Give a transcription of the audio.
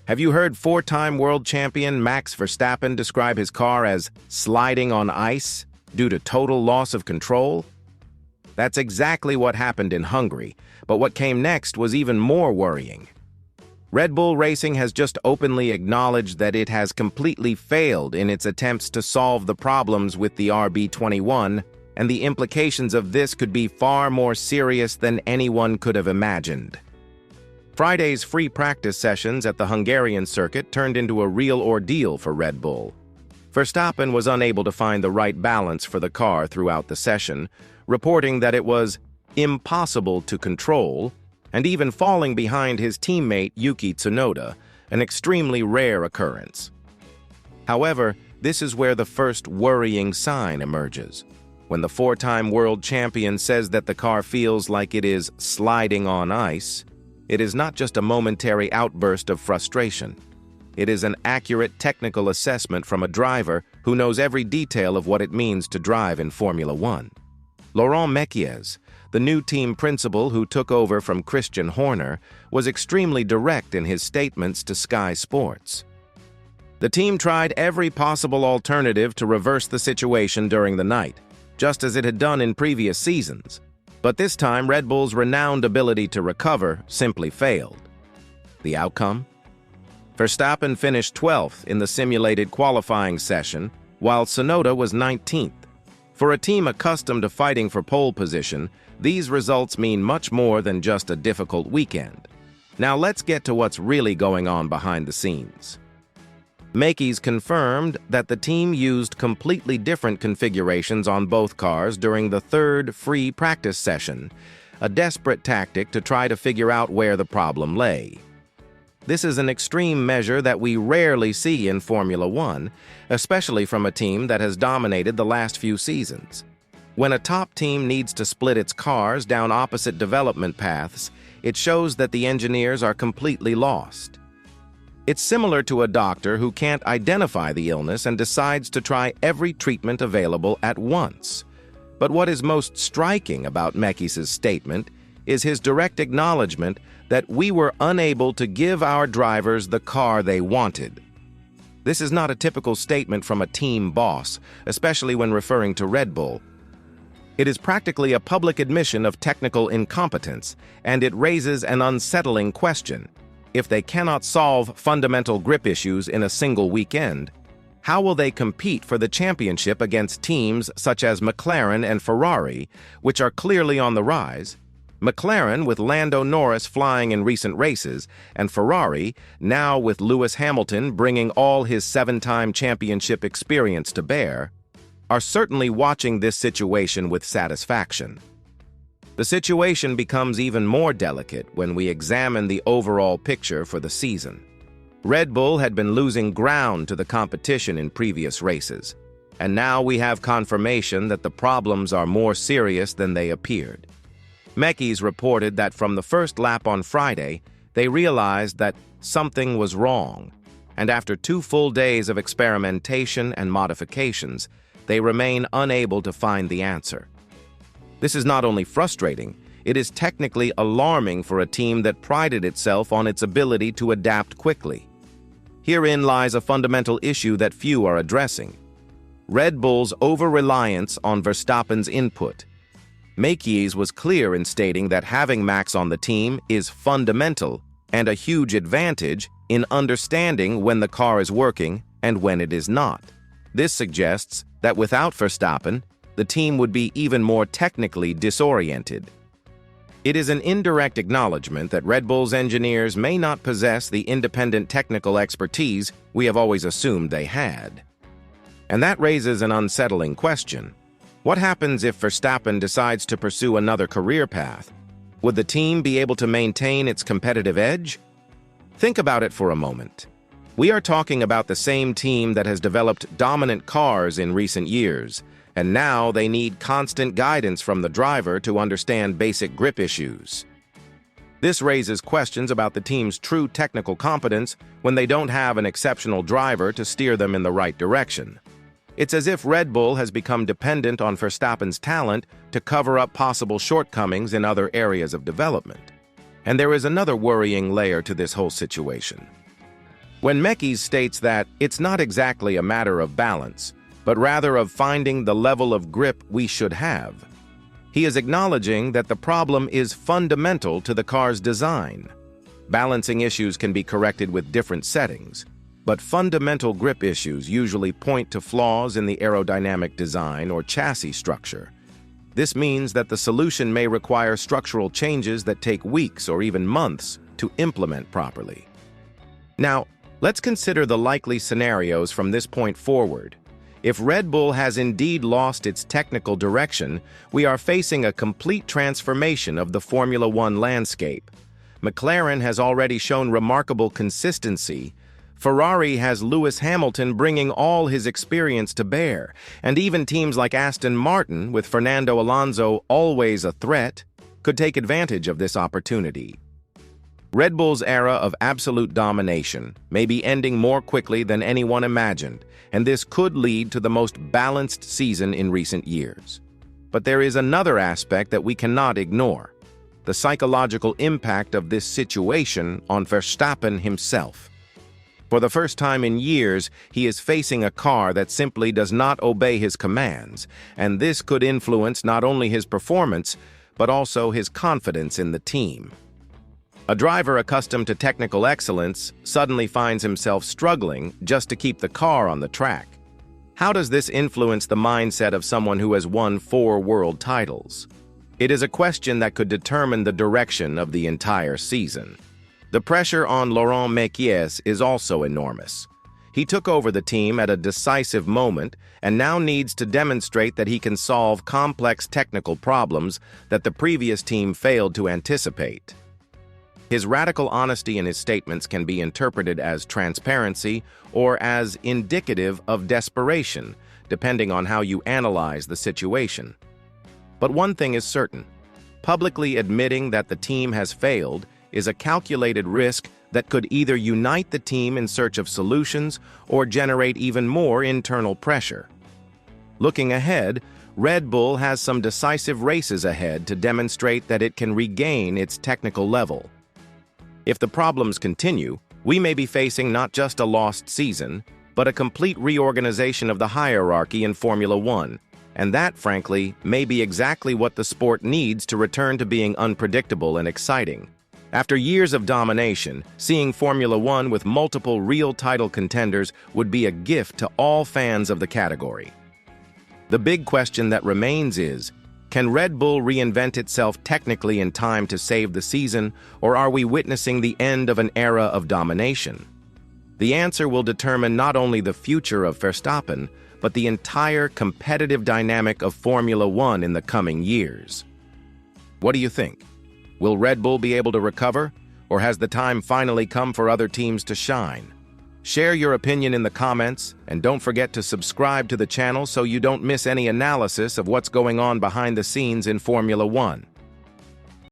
Have you heard four-time world champion Max Verstappen describe his car as sliding on ice due to total loss of control? That's exactly what happened in Hungary, but what came next was even more worrying. Red Bull Racing has just openly acknowledged that it has completely failed in its attempts to solve the problems with the RB21, and the implications of this could be far more serious than anyone could have imagined. Friday's free practice sessions at the Hungarian circuit turned into a real ordeal for Red Bull. Verstappen was unable to find the right balance for the car throughout the session, reporting that it was impossible to control, and even falling behind his teammate Yuki Tsunoda, an extremely rare occurrence. However, this is where the first worrying sign emerges. When the four-time world champion says that the car feels like it is sliding on ice, it is not just a momentary outburst of frustration. It is an accurate technical assessment from a driver who knows every detail of what it means to drive in Formula One. Laurent Mekies, the new team principal who took over from Christian Horner, was extremely direct in his statements to Sky Sports. The team tried every possible alternative to reverse the situation during the night, just as it had done in previous seasons. But this time, Red Bull's renowned ability to recover simply failed. The outcome? Verstappen finished 12th in the simulated qualifying session, while Tsunoda was 19th. For a team accustomed to fighting for pole position, these results mean much more than just a difficult weekend. Now let's get to what's really going on behind the scenes. Mekies confirmed that the team used completely different configurations on both cars during the third free practice session, a desperate tactic to try to figure out where the problem lay. This is an extreme measure that we rarely see in Formula One, especially from a team that has dominated the last few seasons. When a top team needs to split its cars down opposite development paths, it shows that the engineers are completely lost. It's similar to a doctor who can't identify the illness and decides to try every treatment available at once. But what is most striking about Mekies' statement is his direct acknowledgement that we were unable to give our drivers the car they wanted. This is not a typical statement from a team boss, especially when referring to Red Bull. It is practically a public admission of technical incompetence, and it raises an unsettling question. If they cannot solve fundamental grip issues in a single weekend, how will they compete for the championship against teams such as McLaren and Ferrari, which are clearly on the rise? McLaren with Lando Norris flying in recent races, and Ferrari, now with Lewis Hamilton bringing all his seven-time championship experience to bear, are certainly watching this situation with satisfaction. The situation becomes even more delicate when we examine the overall picture for the season. Red Bull had been losing ground to the competition in previous races, and now we have confirmation that the problems are more serious than they appeared. Mekies reported that from the first lap on Friday, they realized that something was wrong, and after 2 full days of experimentation and modifications, they remain unable to find the answer. This is not only frustrating, it is technically alarming for a team that prided itself on its ability to adapt quickly. Herein lies a fundamental issue that few are addressing: Red Bull's over-reliance on Verstappen's input. Mekies was clear in stating that having Max on the team is fundamental and a huge advantage in understanding when the car is working and when it is not. This suggests that without Verstappen, the team would be even more technically disoriented. It is an indirect acknowledgement that Red Bull's engineers may not possess the independent technical expertise we have always assumed they had. And that raises an unsettling question. What happens if Verstappen decides to pursue another career path? Would the team be able to maintain its competitive edge? Think about it for a moment. We are talking about the same team that has developed dominant cars in recent years, and now they need constant guidance from the driver to understand basic grip issues. This raises questions about the team's true technical competence when they don't have an exceptional driver to steer them in the right direction. It's as if Red Bull has become dependent on Verstappen's talent to cover up possible shortcomings in other areas of development. And there is another worrying layer to this whole situation. when Mekis states that it's not exactly a matter of balance, but rather of finding the level of grip we should have. He is acknowledging that the problem is fundamental to the car's design. Balancing issues can be corrected with different settings, but fundamental grip issues usually point to flaws in the aerodynamic design or chassis structure. This means that the solution may require structural changes that take weeks or even months to implement properly. Now, let's consider the likely scenarios from this point forward. If Red Bull has indeed lost its technical direction, we are facing a complete transformation of the Formula One landscape. McLaren has already shown remarkable consistency. Ferrari has Lewis Hamilton bringing all his experience to bear, and even teams like Aston Martin, with Fernando Alonso always a threat, could take advantage of this opportunity. Red Bull's era of absolute domination may be ending more quickly than anyone imagined, and this could lead to the most balanced season in recent years. But there is another aspect that we cannot ignore: the psychological impact of this situation on Verstappen himself. For the first time in years, he is facing a car that simply does not obey his commands, and this could influence not only his performance, but also his confidence in the team. A driver accustomed to technical excellence suddenly finds himself struggling just to keep the car on the track. How does this influence the mindset of someone who has won 4 world titles? It is a question that could determine the direction of the entire season. The pressure on Laurent Mekis is also enormous. He took over the team at a decisive moment and now needs to demonstrate that he can solve complex technical problems that the previous team failed to anticipate. His radical honesty in his statements can be interpreted as transparency or as indicative of desperation, depending on how you analyze the situation. But one thing is certain: publicly admitting that the team has failed is a calculated risk that could either unite the team in search of solutions or generate even more internal pressure. Looking ahead, Red Bull has some decisive races ahead to demonstrate that it can regain its technical level. If the problems continue, we may be facing not just a lost season, but a complete reorganization of the hierarchy in Formula One, and that, frankly, may be exactly what the sport needs to return to being unpredictable and exciting. After years of domination, seeing Formula One with multiple real title contenders would be a gift to all fans of the category. The big question that remains is, can Red Bull reinvent itself technically in time to save the season, or are we witnessing the end of an era of domination? The answer will determine not only the future of Verstappen, but the entire competitive dynamic of Formula One in the coming years. What do you think? Will Red Bull be able to recover, or has the time finally come for other teams to shine? Share your opinion in the comments, and don't forget to subscribe to the channel so you don't miss any analysis of what's going on behind the scenes in Formula One.